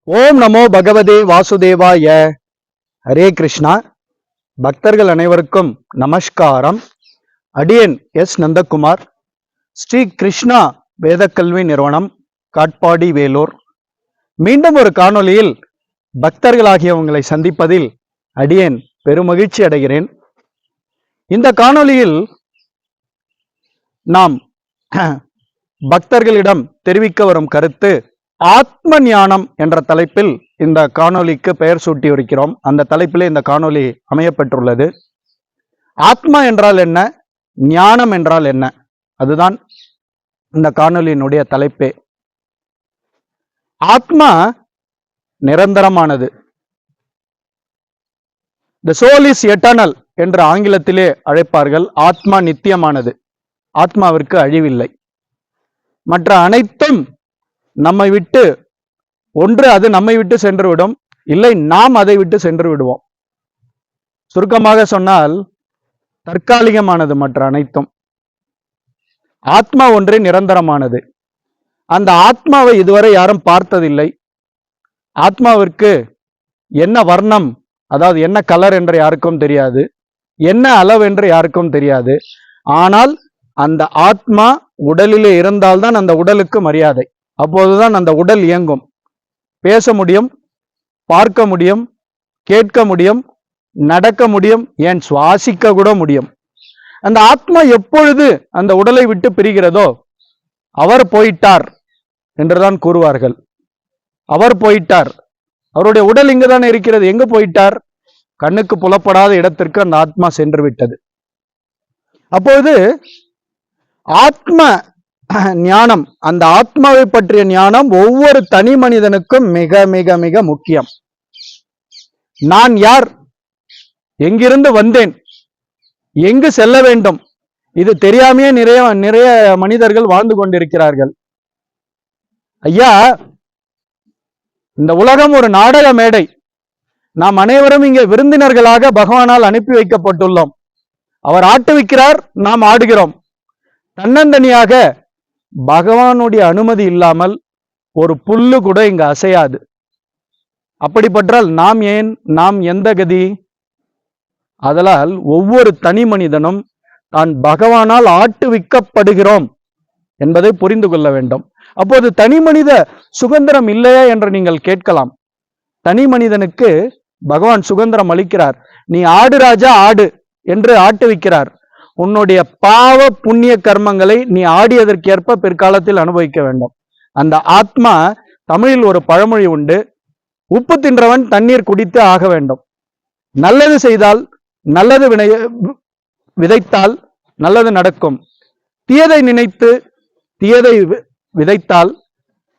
ஓம் நமோ பகவதே வாசுதேவாய. ஹரே கிருஷ்ணா. பக்தர்கள் அனைவருக்கும் நமஸ்காரம். அடியன் எஸ் நந்தகுமார், ஸ்ரீ கிருஷ்ணா வேதக்கல்வி நிறுவனம், காட்பாடி, வேலூர். மீண்டும் ஒரு காணொளியில் பக்தர்களாகிய உங்களை சந்திப்பதில் அடியேன் பெருமகிழ்ச்சி அடைகிறேன். இந்த காணொளியில் நாம் பக்தர்களிடம் தெரிவிக்க வரும் கருத்து ஆத்ம ஞானம் என்ற தலைப்பில் இந்த காணொளிக்கு பெயர் சூட்டியிருக்கிறோம். அந்த தலைப்பிலே இந்த காணொளி அமையப்பெற்றுள்ளது. ஆத்மா என்றால் என்ன, ஞானம் என்றால் என்ன, அதுதான் இந்த காணொளியினுடைய தலைப்பே. ஆத்மா நிரந்தரமானது. The soul is eternal என்று ஆங்கிலத்திலே அழைப்பார்கள். ஆத்மா நித்தியமானது. ஆத்மாவிற்கு அழிவில்லை. மற்ற அனைத்தும் நம்மை விட்டு, ஒன்று அது நம்மை விட்டு சென்றுவிடும், இல்லை நாம் அதை விட்டு சென்று விடுவோம். சுருக்கமாக சொன்னால் தற்காலிகமானது மற்ற அனைத்தும். ஆத்மா ஒன்றே நிரந்தரமானது. அந்த ஆத்மாவை இதுவரை யாரும் பார்த்ததில்லை. ஆத்மாவிற்கு என்ன வர்ணம், அதாவது என்ன கலர் என்று யாருக்கும் தெரியாது, என்ன அளவு என்று யாருக்கும் தெரியாது. ஆனால் அந்த ஆத்மா உடலிலே இருந்தால்தான் அந்த உடலுக்கு மரியாதை. அப்போதுதான் அந்த உடல் இயங்கும். பேச முடியும், பார்க்க முடியும், கேட்க முடியும், நடக்க முடியும், ஏன் சுவாசிக்க கூட முடியும். அந்த ஆத்மா எப்பொழுது அந்த உடலை விட்டு பிரிகிறதோ அவர் போயிட்டார் என்றுதான் கூறுவார்கள். அவர் போயிட்டார். அவருடைய உடல் இங்குதான் இருக்கிறது. எங்கு போயிட்டார்? கண்ணுக்கு புலப்படாத இடத்திற்கு அந்த ஆத்மா சென்று விட்டது. அப்போது ஆத்ம ஞானம், அந்த ஆத்மாவை பற்றிய ஞானம் ஒவ்வொரு தனி மனிதனுக்கும் மிக மிக மிக முக்கியம். நான் யார், எங்கிருந்து வந்தேன், எங்கு செல்ல வேண்டும், இது தெரியாமையே நிறைய நிறைய மனிதர்கள் வாழ்ந்து கொண்டிருக்கிறார்கள். ஐயா, இந்த உலகம் ஒரு நாடக மேடை. நாம் அனைவரும் இங்கே விருந்தினர்களாக பகவானால் அனுப்பி வைக்கப்பட்டுள்ளோம். அவர் ஆட்டுவிக்கிறார், நாம் ஆடுகிறோம். தன்னந்தனியாக பகவானுடைய அனுமதி இல்லாமல் ஒரு புல்லு கூட இங்கு அசையாது. அப்படிப்பட்டால் நாம் ஏன், நாம் எந்த கதி? அதனால் ஒவ்வொரு தனி மனிதனும் தான் பகவானால் ஆட்டுவிக்கப்படுகிறோம் என்பதை புரிந்து கொள்ள வேண்டும். அப்போது தனி மனித சுதந்திரம் இல்லையா என்று நீங்கள் கேட்கலாம். தனி மனிதனுக்கு பகவான் சுதந்திரம் அளிக்கிறார். நீ ஆடு ராஜா, ஆடு என்று ஆட்டுவிக்கிறார். உன்னுடைய பாவ புண்ணிய கர்மங்களை நீ ஆடியதற்கேற்ப பிற்காலத்தில் அனுபவிக்க வேண்டும். அந்த ஆத்மா, தமிழில் ஒரு பழமொழி உண்டு, உப்பு தின்றவன் தண்ணீர் குடித்து ஆக வேண்டும். நல்லது செய்தால், நல்லது விதைத்தால் நல்லது நடக்கும். தீயதை நினைத்து தீயதை விதைத்தால்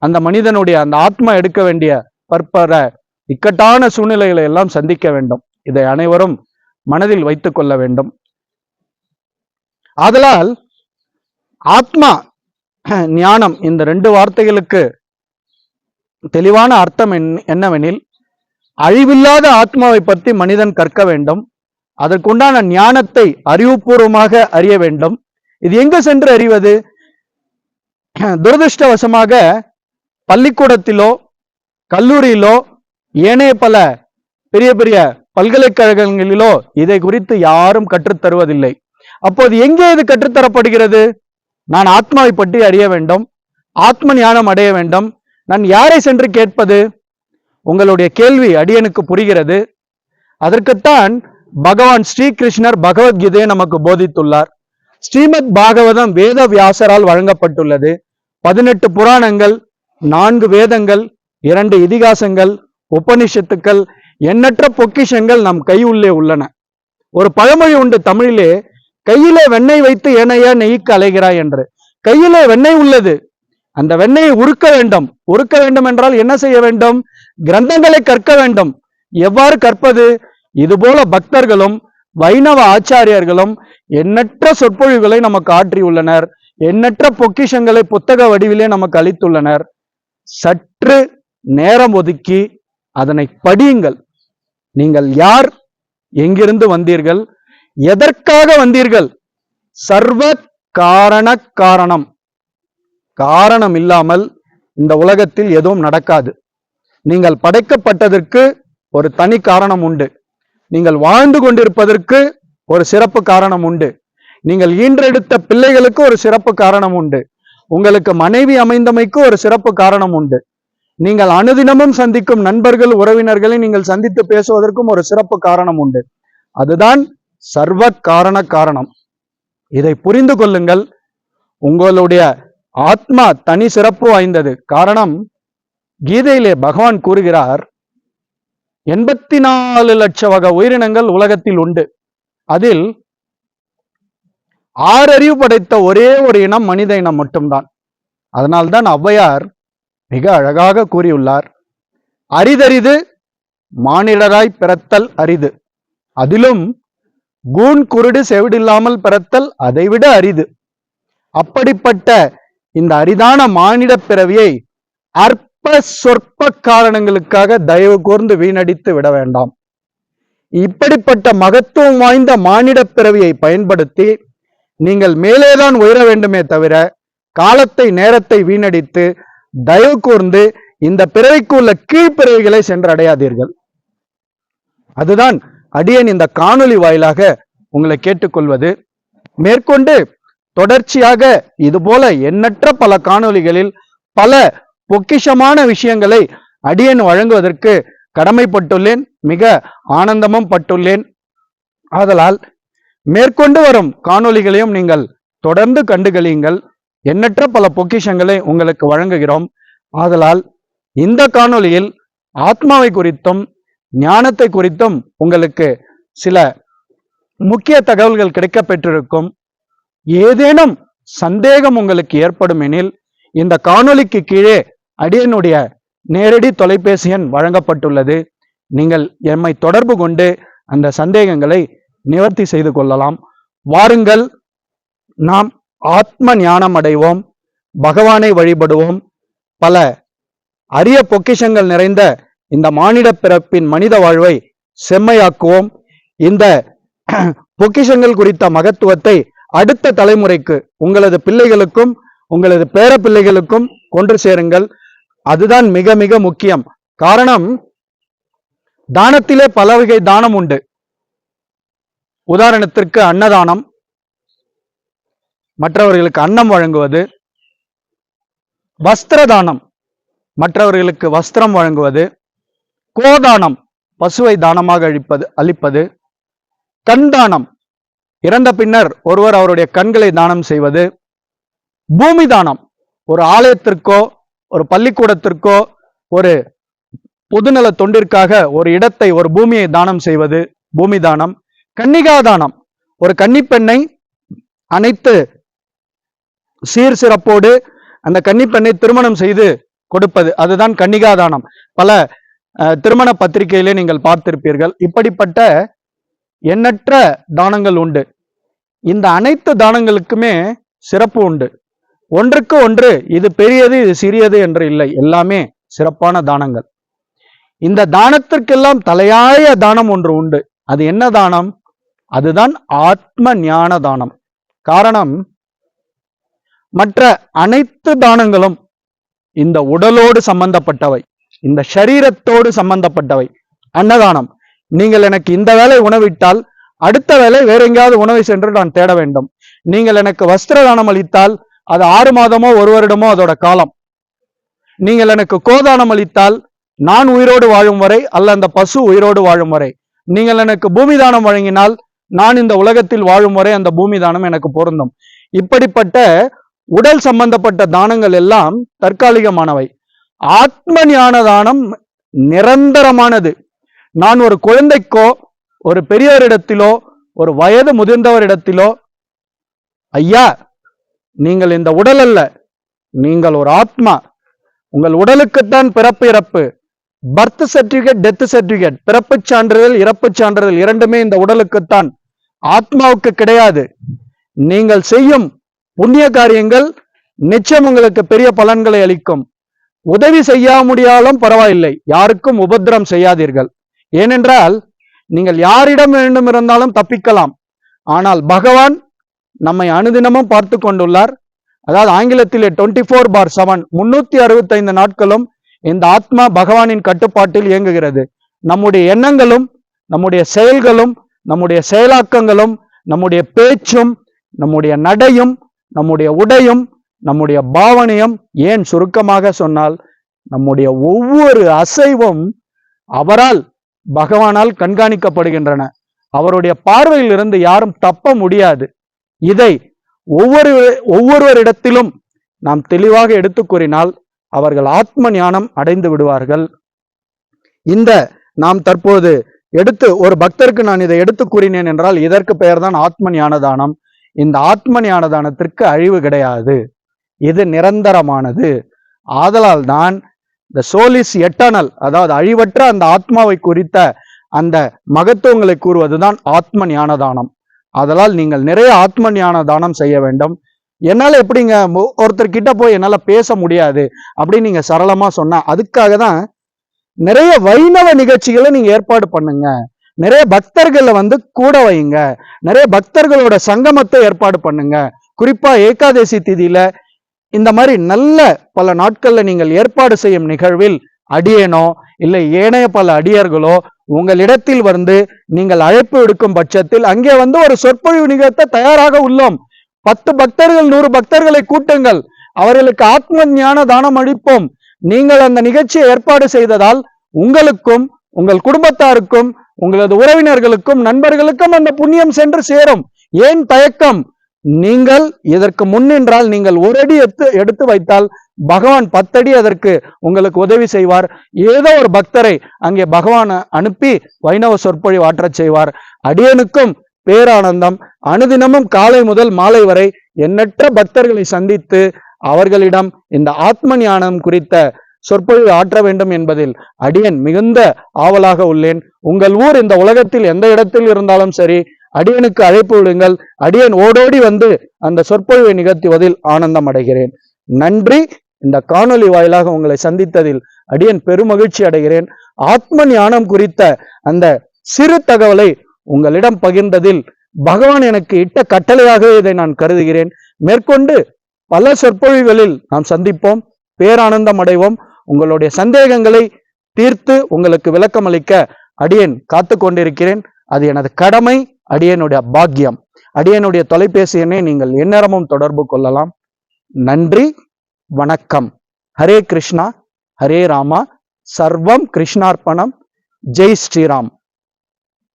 அந்த மனிதனுடைய, அந்த ஆத்மா எடுக்க வேண்டிய பற்பல இக்கட்டான சூழ்நிலைகளை எல்லாம் சந்திக்க வேண்டும். இதை அனைவரும் மனதில் வைத்துக் கொள்ள வேண்டும். ஆதலால் ஆத்மா ஞானம், இந்த ரெண்டு வார்த்தைகளுக்கு தெளிவான அர்த்தம் என்னவெனில், அழிவில்லாத ஆத்மாவை பற்றி மனிதன் கற்க வேண்டும். அதற்குண்டான ஞானத்தை அறிவுபூர்வமாக அறிய வேண்டும். இது எங்கு சென்று அறிவது? துரதிருஷ்டவசமாக பள்ளிக்கூடத்திலோ கல்லூரியிலோ ஏனைய பல பெரிய பெரிய பல்கலைக்கழகங்களிலோ இதை குறித்து யாரும் கற்றுத்தருவதில்லை. அப்போது எங்கே இது கற்றுத்தரப்படுகிறது? நான் ஆத்மாவை பற்றி அறிய வேண்டும், ஆத்ம ஞானம் அடைய வேண்டும். நான் யாரை சென்று கேட்பது? உங்களுடைய கேள்வி அடியனுக்கு புரிகிறது. அதற்குத்தான் பகவான் ஸ்ரீகிருஷ்ணர் பகவத்கீதையை நமக்கு போதித்துள்ளார். ஸ்ரீமத் பாகவதம் வேத வியாசரால் வழங்கப்பட்டுள்ளது. 18 புராணங்கள், 4 வேதங்கள், 2 இதிகாசங்கள், உபனிஷத்துக்கள், எண்ணற்ற பொக்கிஷங்கள் நம் கை உள்ளே உள்ளன. ஒரு பழமொழி உண்டு தமிழிலே, கையிலே வெண்ணெய் வைத்து ஏனையா நெய்க்கு அலைகிறாய் என்று. கையிலே வெண்ணெய் உள்ளது, அந்த வெண்ணெயை உருக்க வேண்டும். உருக்க வேண்டும் என்றால் என்ன செய்ய வேண்டும்? கிரந்தங்களை கற்க வேண்டும். எவ்வாறு கற்பது? இதுபோல பக்தர்களும் வைணவ ஆச்சாரியர்களும் எண்ணற்ற சொற்பொழிவுகளை நமக்கு ஆற்றியுள்ளனர். எண்ணற்ற பொக்கிஷங்களை புத்தக வடிவிலே நமக்கு அளித்துள்ளனர். சற்று நேரம் ஒதுக்கி அதனை படியுங்கள். நீங்கள் யார், எங்கிருந்து வந்தீர்கள், எதற்காக வந்தீர்கள்? சர்வ காரண காரணம். காரணம் இல்லாமல் இந்த உலகத்தில் எதுவும் நடக்காது. நீங்கள் படைக்கப்பட்டதற்கு ஒரு தனி காரணம் உண்டு. நீங்கள் வாழ்ந்து கொண்டிருப்பதற்கு ஒரு சிறப்பு காரணம் உண்டு. நீங்கள் ஈன்றெடுத்த பிள்ளைகளுக்கு ஒரு சிறப்பு காரணம் உண்டு. உங்களுக்கு மனைவி அமைந்தமைக்கு ஒரு சிறப்பு காரணம் உண்டு. நீங்கள் அனுதினமும் சந்திக்கும் நண்பர்கள், உறவினர்களை நீங்கள் சந்தித்து பேசுவதற்கும் ஒரு சிறப்பு காரணம் உண்டு. அதுதான் சர்வ காரணம். இதை புரிந்து கொள்ளுங்கள். உங்களுடைய ஆத்மா தனி சிறப்பு வாய்ந்தது. காரணம், கீதையிலே பகவான் கூறுகிறார், 84 லட்ச வகை உயிரினங்கள் உலகத்தில் உண்டு. அதில் 6 அறிவு படைத்த ஒரே ஒரு இனம் மனித இனம் மட்டும்தான். அதனால்தான் ஔவையார் மிக அழகாக கூறியுள்ளார், அரிதரிது மானிடராய் பிறத்தல் அரிது, அதிலும் கூன் குருடு செவிடில்லாமல் பிறத்தல் அதைவிட அரிது. அப்படிப்பட்ட இந்த அரிதான மானிட பிறவியை அற்ப சொற்ப காரணங்களுக்காக தயவு கூர்ந்து வீணடித்து விட வேண்டாம். இப்படிப்பட்ட மகத்துவம் வாய்ந்த மானிட பிறவியை பயன்படுத்தி நீங்கள் மேலேதான் உயர வேண்டுமே தவிர காலத்தை நேரத்தை வீணடித்து தயவு கூர்ந்து இந்த பிறவிக்கு உள்ள கீழ்பிறவிகளை சென்றடையாதீர்கள். அதுதான் அடியேன் இந்த காணொளி வாயிலாக உங்களை கேட்டுக்கொள்வது. மேற்கொண்டு தொடர்ச்சியாக இதுபோல எண்ணற்ற பல காணொளிகளில் பல பொக்கிஷமான விஷயங்களை அடியேன் வழங்குவதற்கு கடமைப்பட்டுள்ளேன், மிக ஆனந்தமும் பட்டுள்ளேன். ஆதலால் மேற்கொண்டு வரும் காணொளிகளையும் நீங்கள் தொடர்ந்து கண்டுகளியுங்கள். எண்ணற்ற பல பொக்கிஷங்களை உங்களுக்கு வழங்குகிறோம். ஆதலால் இந்த காணொளியில் ஆத்மாவை குறித்தும் ஞானத்தை குறித்தும் உங்களுக்கு சில முக்கிய தகவல்கள் கிடைக்க பெற்றிருக்கும். ஏதேனும் சந்தேகம் உங்களுக்கு ஏற்படும் எனில் இந்த காணொளிக்கு கீழே அடியனுடைய நேரடி தொலைபேசி எண் வழங்கப்பட்டுள்ளது. நீங்கள் எம்மை தொடர்பு கொண்டு அந்த சந்தேகங்களை நிவர்த்தி செய்து கொள்ளலாம். வாருங்கள், நாம் ஆத்ம ஞானம் அடைவோம், பகவானை வழிபடுவோம், பல அரிய பொக்கிஷங்கள் நிறைந்த இந்த மானிட பிறப்பின் மனித வாழ்வை செம்மையாக்குவோம். இந்த பொக்கிஷங்கள் குறித்த மகத்துவத்தை அடுத்த தலைமுறைக்கு, உங்களது பிள்ளைகளுக்கும் உங்களது பேர பிள்ளைகளுக்கும் கொண்டு சேருங்கள். அதுதான் மிக மிக முக்கியம். காரணம், தானத்திலே பல வகை தானம் உண்டு. உதாரணத்திற்கு அன்னதானம், மற்றவர்களுக்கு அன்னம் வழங்குவது. வஸ்திர தானம், மற்றவர்களுக்கு வஸ்திரம் வழங்குவது. கோதானம், பசுவை தானமாக அளிப்பது. கண் தானம், இறந்த பின்னர் ஒருவர் அவருடைய கண்களை தானம் செய்வது. பூமி தானம், ஒரு ஆலயத்திற்கோ ஒரு பள்ளிக்கூடத்திற்கோ ஒரு பொதுநல தொண்டிற்காக ஒரு இடத்தை, ஒரு பூமியை தானம் செய்வது பூமி தானம். கன்னிகா தானம், ஒரு கன்னிப்பெண்ணை அனைத்து சீர் சிறப்போடு அந்த கன்னிப்பெண்ணை திருமணம் செய்து கொடுப்பது, அதுதான் கன்னிகா தானம். பல திருமண பத்திரிகையிலே நீங்கள் பார்த்திருப்பீர்கள். இப்படிப்பட்ட எண்ணற்ற தானங்கள் உண்டு. இந்த அனைத்து தானங்களுக்குமே சிறப்பு உண்டு. ஒன்றுக்கு ஒன்று இது பெரியது இது சிறியது என்று இல்லை, எல்லாமே சிறப்பான தானங்கள். இந்த தானத்திற்கெல்லாம் தலையாய தானம் ஒன்று உண்டு. அது என்ன தானம்? அதுதான் ஆத்ம ஞான தானம். காரணம், மற்ற அனைத்து தானங்களும் இந்த உடலோடு சம்பந்தப்பட்டவை, இந்த சரீரத்தோடு சம்பந்தப்பட்டவை. அன்னதானம், நீங்கள் எனக்கு இந்த வேளை உணவிட்டால் அடுத்த வேளை வேற எங்கேயாவது உணவை சென்று நான் தேட வேண்டும். நீங்கள் எனக்கு வஸ்திர தானம் அளித்தால் அது 6 மாதமோ 1 வருடமோ அதோட காலம். நீங்கள் எனக்கு கோதானம் அளித்தால் நான் உயிரோடு வாழும் வரை, அல்ல அந்த பசு உயிரோடு வாழும் வரை. நீங்கள் எனக்கு பூமி தானம் வழங்கினால் நான் இந்த உலகத்தில் வாழும் வரை அந்த பூமி தானம் எனக்கு பொருந்தும். இப்படிப்பட்ட உடல் சம்பந்தப்பட்ட தானங்கள் எல்லாம் தற்காலிகமானவை. ஆத்ம ஞான தானம் நிரந்தரமானது. நான் ஒரு குழந்தைக்கோ ஒரு பெரியவரிடத்திலோ ஒரு வயது முதிர்ந்தவரிடத்திலோ, ஐயா நீங்கள் இந்த உடல் அல்ல, நீங்கள் ஒரு ஆத்மா, உங்கள் உடலுக்குத்தான் பிறப்பு இறப்பு, பர்த் சர்டிபிகேட் டெத் சர்டிபிகேட், பிறப்பு சான்றிதழ் இறப்பு சான்றிதழ் இரண்டுமே இந்த உடலுக்குத்தான், ஆத்மாவுக்கு கிடையாது. நீங்கள் செய்யும் புண்ணிய காரியங்கள் நிச்சயம் உங்களுக்கு பெரிய பலன்களை அளிக்கும். உதவி செய்ய முடியாலும் பரவாயில்லை, யாருக்கும் உபத்திரம் செய்யாதீர்கள். ஏனென்றால் நீங்கள் யாரிடம் வேண்டும் இருந்தாலும் தப்பிக்கலாம். ஆனால் பகவான் நம்மை அனுதினமும் பார்த்து கொண்டுள்ளார். அதாவது ஆங்கிலத்திலே 24/7 365 நாட்களும் இந்த ஆத்மா பகவானின் கட்டுப்பாட்டில் இயங்குகிறது. நம்முடைய எண்ணங்களும் நம்முடைய செயல்களும் நம்முடைய செயலாக்கங்களும் நம்முடைய பேச்சும் நம்முடைய நடையும் நம்முடைய உடையும் நம்முடைய பாவனையும், ஏன் சுருக்கமாக சொன்னால் நம்முடைய ஒவ்வொரு அசைவும் அவரால் பகவானால் கண்காணிக்கப்படுகின்றன. அவருடைய பார்வையில் இருந்து யாரும் தப்ப முடியாது. இதை ஒவ்வொருவரிடத்திலும் நாம் தெளிவாக எடுத்து கூறினால் அவர்கள் ஆத்ம ஞானம் அடைந்து விடுவார்கள். இந்த நாம் தற்போது எடுத்து ஒரு பக்தருக்கு நான் இதை எடுத்து கூறினேன் என்றால் இதற்கு பெயர்தான் ஆத்ம ஞானதானம். இந்த ஆத்ம ஞானதானத்திற்கு அழிவு கிடையாது, இது நிரந்தரமானது. ஆதலால் தான் த சோல் இஸ் எட்டர்னல், அதாவது அழிவற்ற அந்த ஆத்மாவை குறித்த அந்த மகத்துவங்களை கூறுவதுதான் ஆத்ம ஞானதானம். அதனால் நீங்கள் நிறைய ஆத்ம ஞான தானம் செய்ய வேண்டும். என்னால எப்படிங்க ஒருத்தர் கிட்ட போய் என்னால பேச முடியாது அப்படின்னு நீங்க சரளமா சொன்னா, அதுக்காக தான் நிறைய வைணவ நிகழ்ச்சிகளை நீங்க ஏற்பாடு பண்ணுங்க. நிறைய பக்தர்களை கூட வைங்க. நிறைய பக்தர்களோட சங்கமத்தை ஏற்பாடு பண்ணுங்க. குறிப்பா ஏகாதசி திதியில இந்த மாதிரி நல்ல பல நாட்கள்ல நீங்கள் ஏற்பாடு செய்யும் நிகழ்வில் அடியேனோ இல்லை ஏனைய பல அடியர்களோ உங்களிடத்தில் நீங்கள் அழைப்பு விடுக்கும் பட்சத்தில் அங்கே ஒரு சொற்பொழிவு நிகழ்த்த தயாராக உள்ளோம். 10 பக்தர்கள் 100 பக்தர்களை கூட்டுங்கள், அவர்களுக்கு ஆத்ம ஞான தானம் அளிப்போம். நீங்கள் அந்த நிகழ்ச்சியை ஏற்பாடு செய்ததால் உங்களுக்கும் உங்கள் குடும்பத்தாருக்கும் உங்களது உறவினர்களுக்கும் நண்பர்களுக்கும் அந்த புண்ணியம் சென்று சேரும். ஏன் தயக்கம்? நீங்கள் இதற்கு முன்னின்றால் நீங்கள் ஒரு அடி எடுத்து வைத்தால் பகவான் 10 அடி அதற்கு உங்களுக்கு உதவி செய்வார். ஏதோ ஒரு பக்தரை அங்கே பகவான் அனுப்பி வைணவ சொற்பொழிவு ஆற்றச் செய்வார். அடியனுக்கும் பேரானந்தம். அனுதினமும் காலை முதல் மாலை வரை எண்ணற்ற பக்தர்களை சந்தித்து அவர்களிடம் இந்த ஆத்ம ஞானம் குறித்த சொற்பொழிவு ஆற்ற வேண்டும் என்பதில் அடியன் மிகுந்த ஆவலாக உள்ளேன். உங்கள் ஊர் இந்த உலகத்தில் எந்த இடத்தில் இருந்தாலும் சரி, அடியனுக்கு அழைப்பு விடுங்கள். அடியன் ஓடோடி அந்த சொற்பொழிவை நிகழ்த்துவதில் ஆனந்தம் அடைகிறேன். நன்றி. இந்த காணொலி வாயிலாக உங்களை சந்தித்ததில் அடியன் பெருமகிழ்ச்சி அடைகிறேன். ஆத்ம ஞானம் குறித்த அந்த சிறு தகவலை உங்களிடம் பகிர்ந்ததில் பகவான் எனக்கு இட்ட கட்டளையாகவே இதை நான் கருதுகிறேன். மேற்கொண்டு பல சொற்பொழிவுகளில் நாம் சந்திப்போம், பேரானந்தம் அடைவோம். உங்களுடைய சந்தேகங்களை தீர்த்து உங்களுக்கு விளக்கம் அளிக்க அடியேன் காத்து கொண்டிருக்கிறேன். அது எனது கடமை, அடியனுடைய பாக்கியம். அடியனுடைய தொலைபேசி எண்ணை நீங்கள் எந்நேரமும் தொடர்பு கொள்ளலாம். நன்றி, வணக்கம். ஹரே கிருஷ்ணா, ஹரே ராமா, சர்வம் கிருஷ்ணார்ப்பணம். ஜெய் ஸ்ரீராம்.